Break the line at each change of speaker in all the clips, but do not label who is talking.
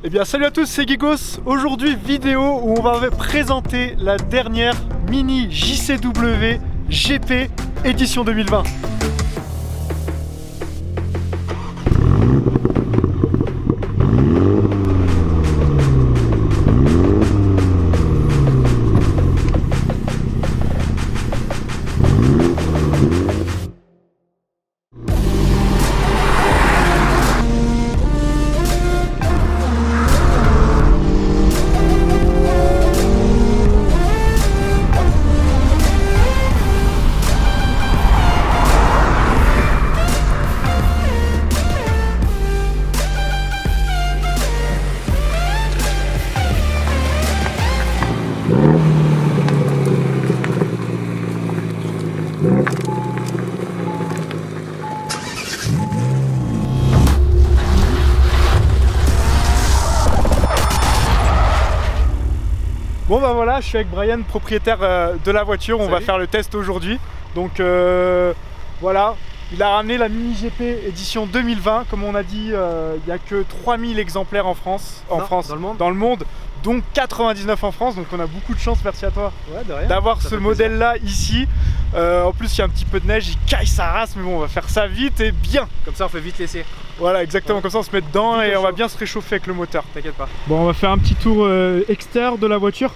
Eh bien salut à tous, c'est Gigos. Aujourd'hui vidéo où on va présenter la dernière Mini JCW GP édition 2020. Bon bah voilà, je suis avec Brian, propriétaire de la voiture. Salut. On va faire le test aujourd'hui. Donc voilà, il a ramené la Mini GP édition 2020. Comme on a dit, il n'y a que 3000 exemplaires en France. Dans le monde, dont 99 en France. Donc on a beaucoup de chance, merci à toi, d'avoir ce modèle-là ici. En plus, il y a un petit peu de neige, il caille sa race, mais bon, on va faire ça vite et bien.
Comme ça, on fait vite l'essai.
Voilà, exactement, comme ça on se met dedans et on va bien se réchauffer avec le moteur.
T'inquiète pas.
Bon, on va faire un petit tour extérieur de la voiture.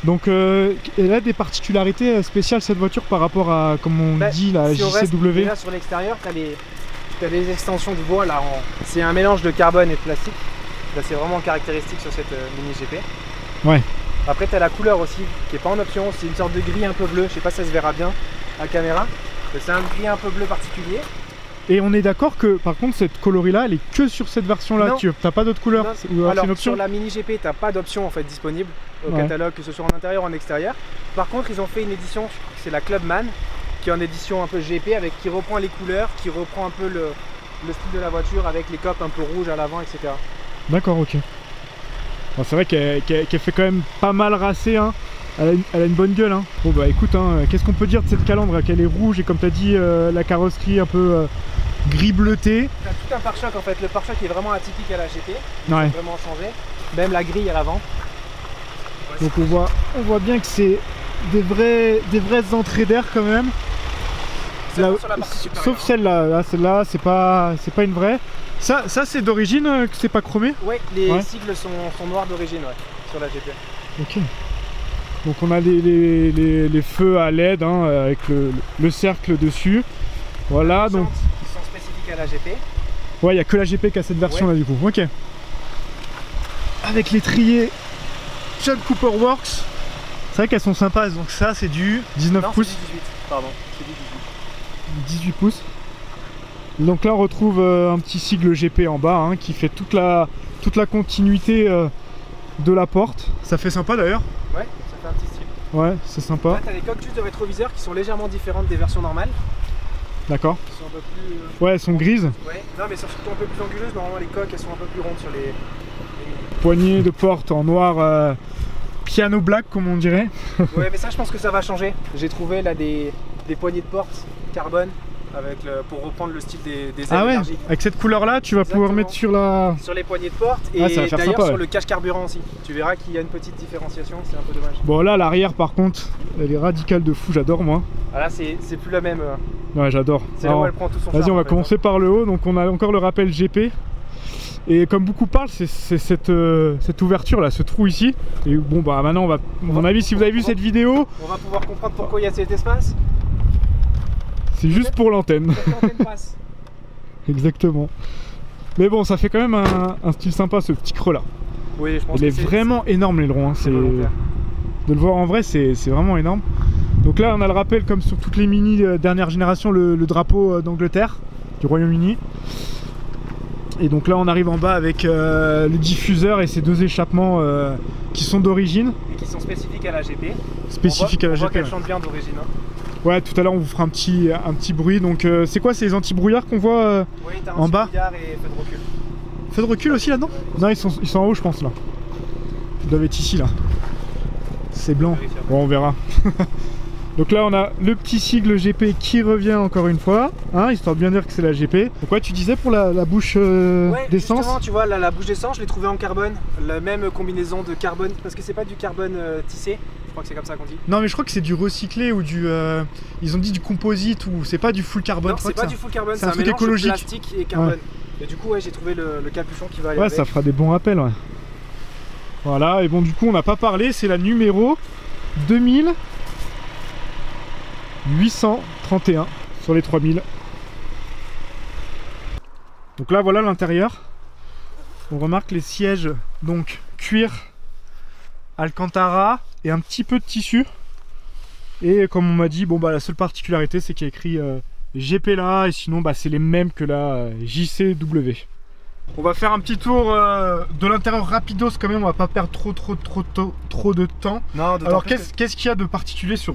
Donc, elle a des particularités spéciales cette voiture par rapport à, comme on dit, la JCW.
Là, sur l'extérieur, t'as les extensions de bois là. C'est un mélange de carbone et de plastique. Là, c'est vraiment caractéristique sur cette Mini GP.
Ouais.
Après, tu as la couleur aussi, qui n'est pas en option. C'est une sorte de gris un peu bleu. Je sais pas si ça se verra bien à la caméra. C'est un gris un peu bleu particulier.
Et on est d'accord que, par contre, cette coloris-là, elle est que sur cette version-là. Tu n'as pas d'autres couleurs?
Alors, une option sur la Mini GP, tu n'as pas d'option en fait disponible au catalogue, que ce soit en intérieur ou en extérieur. Par contre, ils ont fait une édition, c'est la Clubman, qui est en édition un peu GP, qui reprend les couleurs, qui reprend un peu le style de la voiture, avec les copes un peu rouges à l'avant, etc.
D'accord, ok. Bon, c'est vrai qu'elle fait quand même pas mal racer, hein. Elle a une bonne gueule, hein. Bon bah écoute, hein, qu'est-ce qu'on peut dire de cette calandre? Qu'elle est rouge et comme tu as dit, la carrosserie un peu gris bleuté.
Tu as tout un pare-choc en fait, le pare-choc est vraiment atypique à la GT,
ouais.
C'est vraiment changé, même la grille à l'avant.
Donc on voit bien que c'est des vraies entrées d'air quand même. Là, sauf celle-là, celle-là c'est pas une vraie. Ça c'est d'origine que c'est pas chromé?
Oui, les sigles sont noirs d'origine, sur la GT.
Ok. Donc on a les feux à LED, hein, avec le cercle dessus. Voilà, donc
qui sont spécifiques à la GP.
Ouais, il n'y a que la GP qui a cette version là du coup. Ok. Avec l'étrier John Cooper Works. C'est vrai qu'elles sont sympas, donc ça c'est du 19 pouces.
C'est du 18, pardon. C'est du
18 pouces. Donc là on retrouve un petit sigle GP en bas, hein, qui fait toute la continuité de la porte. Ça fait sympa d'ailleurs.
Ouais, ça fait un petit style.
Ouais, c'est sympa.
Là t'as des coques juste de rétroviseur qui sont légèrement différentes des versions normales.
D'accord.
Elles sont un peu plus...
ouais, elles sont grises.
Ouais, non mais surtout un peu plus anguleuses. Normalement les coques elles sont un peu plus rondes sur les...
Poignée de porte en noir piano black comme on dirait.
Ouais, mais ça je pense que ça va changer. J'ai trouvé là des poignées de porte carbone pour reprendre le style des ailes énergiques.
Avec cette couleur là tu vas pouvoir mettre sur les
poignées de porte et d'ailleurs sur le cache carburant aussi. Tu verras qu'il y a une petite différenciation, c'est un peu dommage.
Bon là l'arrière par contre elle est radicale de fou, j'adore moi.
Ah là c'est plus la même.
Ouais, j'adore.
C'est là où elle prend tout son charme.
Vas-y, on va commencer par le haut. Donc on a encore le rappel GP. Et comme beaucoup parlent, c'est cette ouverture là, ce trou ici. Et bon bah maintenant on va, à mon avis, si vous avez vu cette vidéo,
on va pouvoir comprendre pourquoi il y a cet espace.
C'est juste pour l'antenne. Exactement. Mais bon, ça fait quand même un style sympa ce petit creux là.
Oui, je pense.
Il est vraiment énorme l'aileron. Hein. De le voir en vrai, c'est vraiment énorme. Donc là on a le rappel comme sur toutes les Mini dernière génération, le drapeau d'Angleterre, du Royaume-Uni. Et donc là on arrive en bas avec le diffuseur et ces deux échappements qui sont d'origine.
Et qui sont spécifiques à la GP.
Spécifiques à la GP.
On voit qu'elle chante bien d'origine. Hein.
Ouais, tout à l'heure on vous fera un petit bruit. Donc c'est quoi, c'est les anti-brouillards qu'on voit
oui,
en bas?
Et feu de recul.
Feu de recul aussi là-dedans? Non, ils sont en haut je pense là. Ils doivent être ici là. C'est blanc. Bon, on verra. Donc là on a le petit sigle GP qui revient encore une fois, hein, histoire de bien dire que c'est la GP. Donc ouais, tu disais pour la bouche d'essence.
Justement, tu vois la bouche d'essence, je l'ai trouvée en carbone, la même combinaison de carbone, parce que c'est pas du carbone tissé, je crois que c'est comme ça qu'on dit.
Non mais je crois que c'est du recyclé ou du... ils ont dit du composite ou c'est pas du full carbone.
Non, c'est pas du full carbone, c'est un
truc
mélange
écologique.
de plastique et carbone. Ouais. Et du coup ouais, j'ai trouvé le capuchon qui va aller avec.
Ça fera des bons rappels, ouais. Voilà, et bon du coup on n'a pas parlé, c'est la numéro 2831 sur les 3000. Donc là voilà l'intérieur. On remarque les sièges, donc cuir, alcantara et un petit peu de tissu. Et comme on m'a dit, bon bah la seule particularité c'est qu'il y a écrit GP là, et sinon bah c'est les mêmes que la JCW. On va faire un petit tour de l'intérieur rapidos quand même, on va pas perdre trop de temps.
Non,
alors qu'est-ce qu'il y a de particulier sur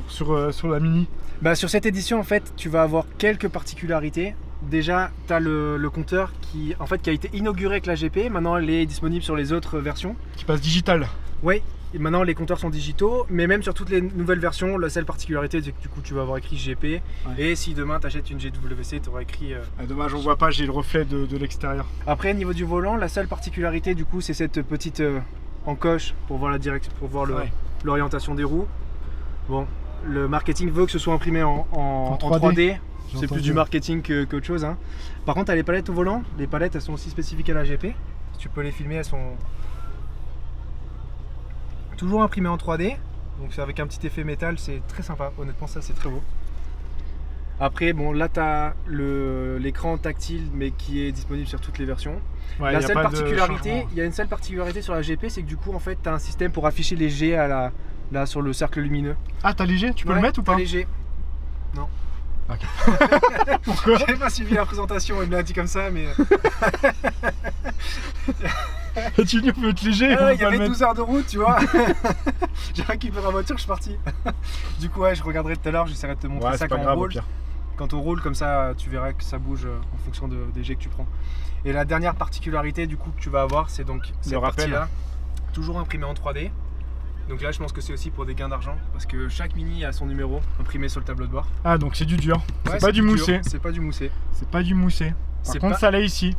la Mini?
Bah, sur cette édition en fait tu vas avoir quelques particularités. Déjà tu as le compteur qui a été inauguré avec la GP, maintenant il est disponible sur les autres versions. Qui passe digital. Oui, et maintenant les compteurs sont digitaux, mais même sur toutes les nouvelles versions, la seule particularité c'est que du coup tu vas avoir écrit GP, ouais. Et si demain tu achètes une GWC, tu auras écrit...
dommage, on voit pas, j'ai le reflet de l'extérieur.
Après au niveau du volant, la seule particularité du coup c'est cette petite encoche pour voir la direction, pour voir l'orientation des roues. Bon, le marketing veut que ce soit imprimé en 3D. C'est plus du marketing qu'autre chose. Hein. Par contre, tu as les palettes au volant. Les palettes, elles sont aussi spécifiques à la GP. Si tu peux les filmer, elles sont toujours imprimées en 3D. Donc c'est avec un petit effet métal, c'est très sympa. Honnêtement, ça c'est très beau. Après, bon, là tu as l'écran tactile, mais qui est disponible sur toutes les versions. Ouais, il y a une seule particularité sur la GP, c'est que du coup, en fait, tu as un système pour afficher les G là sur le cercle lumineux.
Ah, t'as les G? Tu peux le mettre ou pas?
Les G. Non.
Okay. Pourquoi?
J'avais pas suivi la présentation, il me l'a dit comme ça, mais...
Tu dis, on peut être léger.
Il y avait 12 heures de route, tu vois. J'ai récupéré la voiture, je suis parti. Du coup, ouais, je regarderai tout à l'heure, j'essaierai de te montrer ça quand on roule. Quand on roule, comme ça, tu verras que ça bouge en fonction des jets que tu prends. Et la dernière particularité, du coup, que tu vas avoir, c'est donc cette partie-là, toujours imprimée en 3D. Donc là je pense que c'est aussi pour des gains d'argent parce que chaque Mini a son numéro imprimé sur le tableau de bord.
Ah donc c'est du dur, c'est pas du moussé.
C'est pas du moussé.
C'est pas du moussé. Par contre ça l'est ici.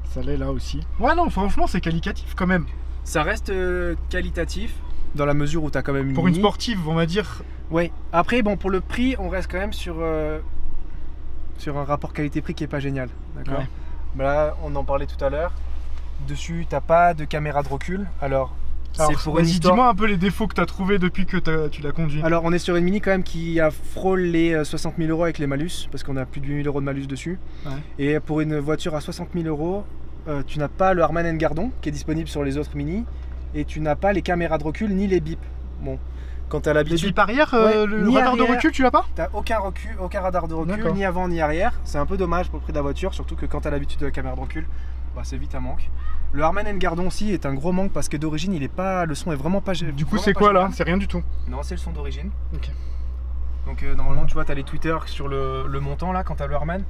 Ça l'est là aussi. Ouais non franchement c'est qualitatif quand même.
Ça reste qualitatif dans la mesure où tu as quand même une
pour une sportive on va dire.
Ouais. Après bon pour le prix on reste quand même sur un rapport qualité-prix qui est pas génial. D'accord. Ouais. Là on en parlait tout à l'heure. Dessus t'as pas de caméra de recul. Alors
dis-moi un peu les défauts que tu as trouvé depuis que tu l'as conduit.
Alors on est sur une Mini quand même qui a frôle les 60 000 € avec les malus, parce qu'on a plus de 8 000 € de malus dessus. Ouais. Et pour une voiture à 60 000 €, tu n'as pas le Harman & Kardon qui est disponible sur les autres Mini, et tu n'as pas les caméras de recul ni les bips. Bon, quand tu as l'habitude...
Les bips arrière, le radar de recul tu l'as pas?
Tu n'as aucun radar de recul, ni avant ni arrière. C'est un peu dommage pour le prix de la voiture, surtout que quand tu as l'habitude de la caméra de recul, bah, c'est vite un manque. Le Harman & Kardon aussi est un gros manque parce que d'origine le son est vraiment pas génial.
Du coup c'est quoi là? C'est rien du tout?
Non, c'est le son d'origine. Okay. Donc normalement tu vois tu as les tweeters sur le montant là quand tu as le Harman.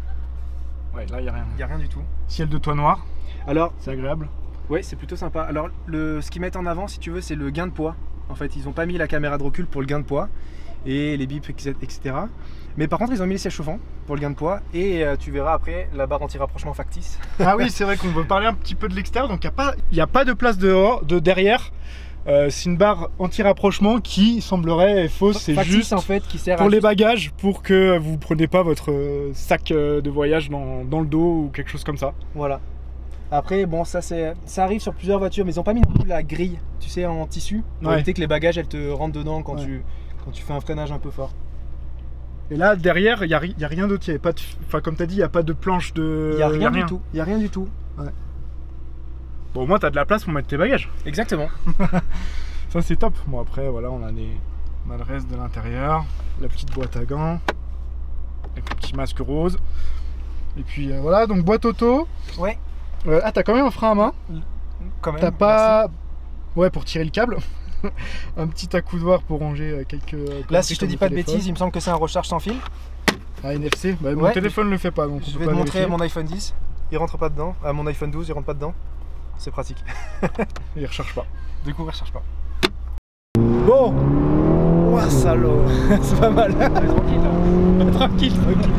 Ouais là il n'y a rien.
Il n'y a rien du tout.
Ciel de toit noir.
Alors
c'est agréable.
Ouais c'est plutôt sympa. Alors ce qu'ils mettent en avant si tu veux c'est le gain de poids. En fait ils n'ont pas mis la caméra de recul pour le gain de poids et les bips etc. Mais par contre ils ont mis les sièges chauffants pour le gain de poids et tu verras après la barre anti-rapprochement factice.
Ah oui c'est vrai qu'on veut parler un petit peu de l'extérieur donc il n'y a pas de place derrière. C'est une barre anti-rapprochement qui semblerait fausse, c'est juste
en fait, qui sert
pour les bagages pour que vous ne preniez pas votre sac de voyage dans le dos ou quelque chose comme ça.
Voilà. Après bon ça arrive sur plusieurs voitures mais ils n'ont pas mis non plus la grille tu sais en tissu pour éviter que les bagages elles te rentrent dedans quand tu fais un freinage un peu fort.
Et là derrière il y a rien d'autre, il y avait pas de, enfin comme tu as dit il n'y a pas de planche de...
Il n'y a rien du tout. Il n'y a rien du tout.
Ouais. Bon au moins tu as de la place pour mettre tes bagages.
Exactement.
Ça c'est top. Bon après voilà on a le reste de l'intérieur, la petite boîte à gants, avec le petit masque rose. Et puis voilà donc boîte auto.
Ouais.
Ah t'as quand même un frein à main.
Quand même.
T'as pas... Merci. Ouais pour tirer le câble. Un petit accoudoir pour ranger quelques...
Là si je te dis pas de bêtises, il me semble que c'est un recharge sans fil.
Ah NFC, bah, mon téléphone ne le fait pas donc
je vais te montrer mon iPhone 10, il rentre pas dedans. Mon iPhone 12 il rentre pas dedans. C'est pratique.
Il recharge pas.
Du coup il recharge pas.
Bon, Ouah, salaud. C'est pas mal.
Tranquille.
Tranquille, tranquille.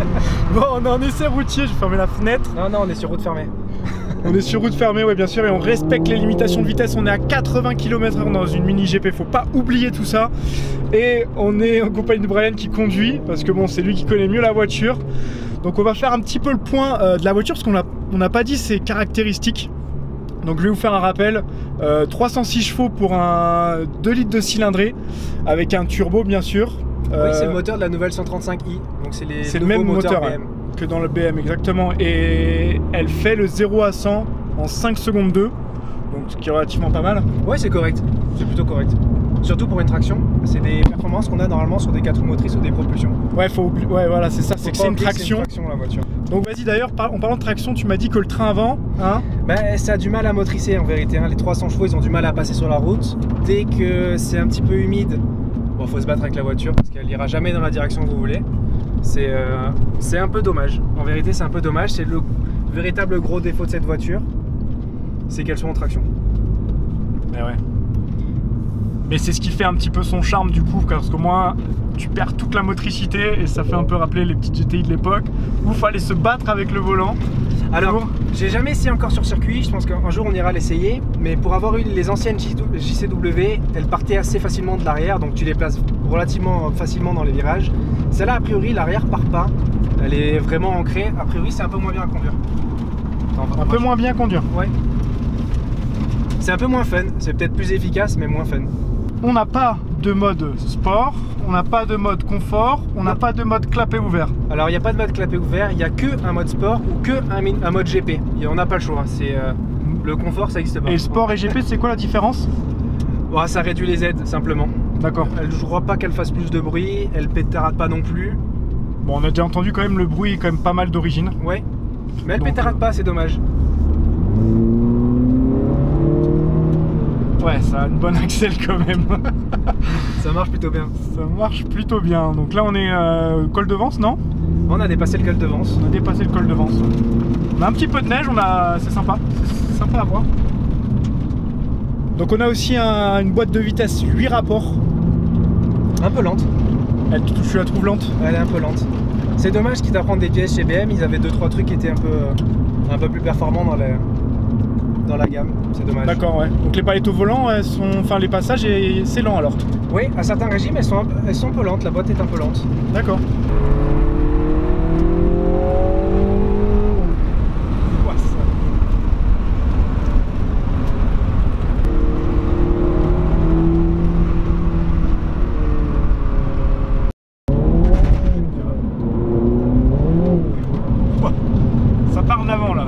Bon, on est en essai routier, je vais fermer la fenêtre.
Non, on est sur route fermée.
On est sur route fermée, ouais, bien sûr, et on respecte les limitations de vitesse. On est à 80 km/h dans une mini GP, faut pas oublier tout ça. Et on est en compagnie de Brian qui conduit, parce que bon, c'est lui qui connaît mieux la voiture. Donc on va faire un petit peu le point de la voiture, parce qu'on n'a pas dit ses caractéristiques. Donc je vais vous faire un rappel, 306 chevaux pour un 2 litres de cylindrée, avec un turbo bien sûr.
Oui, c'est le moteur de la nouvelle 135i, donc c'est
le même moteur
BM.
Que dans le BM, exactement. Et elle fait le 0 à 100 en 5 secondes 2, donc ce qui est relativement pas mal.
Ouais, c'est correct, c'est plutôt correct. Surtout pour une traction, c'est des performances qu'on a normalement sur des 4 roues motrices ou des propulsions.
Ouais, ouais, voilà, c'est ça, c'est que c'est une traction.
La voiture.
Donc vas-y, d'ailleurs, en parlant de traction, tu m'as dit que le train avant, hein,
bah, ça a du mal à motricer en vérité, hein. Les 300 chevaux, ils ont du mal à passer sur la route. Dès que c'est un petit peu humide, bon, faut se battre avec la voiture parce qu'elle ira jamais dans la direction que vous voulez. C'est un peu dommage. En vérité, c'est un peu dommage. C'est le véritable gros défaut de cette voiture, c'est qu'elle soit en traction.
Mais ouais. Mais c'est ce qui fait un petit peu son charme du coup, parce qu'au moins tu perds toute la motricité et ça fait un peu rappeler les petites GTI de l'époque où il fallait se battre avec le volant.
Alors, j'ai jamais essayé encore sur circuit, je pense qu'un jour on ira l'essayer, mais pour avoir eu les anciennes JCW, elles partaient assez facilement de l'arrière, donc tu les places relativement facilement dans les virages. Celle-là, a priori, l'arrière part pas, elle est vraiment ancrée, a priori c'est un peu moins bien à conduire.
Un peu moins bien à conduire.
Ouais. C'est un peu moins fun, c'est peut-être plus efficace, mais moins fun.
On n'a pas de mode sport, on n'a pas de mode confort, on n'a pas de mode clapet ouvert.
Alors il n'y a pas de mode clapet ouvert, il n'y a que un mode sport ou que un mode GP. On n'a pas le choix, c'est le confort ça n'existe pas.
Et sport et GP, c'est quoi la différence?
Oh, ça réduit les aides simplement.
D'accord.
Je ne crois pas qu'elle fasse plus de bruit, elle pétarade pas non plus.
Bon, on a déjà entendu quand même le bruit est quand même pas mal d'origine.
Ouais, mais elle pétarade pas, c'est dommage.
Ouais, ça a une bonne axelle quand même.
Ça marche plutôt bien.
Ça marche plutôt bien. Donc là on est col de Vence, non?
On a dépassé le col de Vence.
On a dépassé le col de Vence. On a un petit peu de neige, c'est sympa. C'est sympa à voir. Donc on a aussi une boîte de vitesse 8 rapports.
Un peu lente.
Tu la trouves lente?
Elle est un peu lente. C'est dommage qu'ils t'apprennent des pièces chez BM, ils avaient 2-3 trucs qui étaient un peu plus performants dans la gamme, c'est dommage.
D'accord, ouais. Donc les palettes au volant, les passages, c'est lent alors?
Oui, à certains régimes, elles sont un peu lentes, la boîte est un peu lente.
D'accord. Ça part en avant là.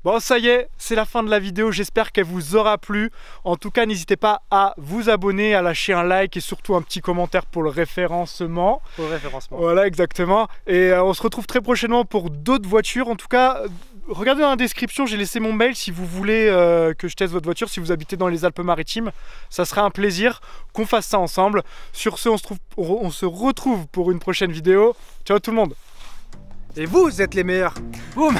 Bon, ça y est, c'est la fin de la vidéo, j'espère qu'elle vous aura plu. En tout cas, n'hésitez pas à vous abonner, à lâcher un like et surtout un petit commentaire pour le référencement.
Pour le référencement.
Voilà, exactement. Et on se retrouve très prochainement pour d'autres voitures. En tout cas, regardez dans la description, j'ai laissé mon mail si vous voulez que je teste votre voiture, si vous habitez dans les Alpes-Maritimes. Ça serait un plaisir qu'on fasse ça ensemble. Sur ce, on se retrouve pour une prochaine vidéo. Ciao tout le monde.
Et vous êtes les meilleurs. Boum.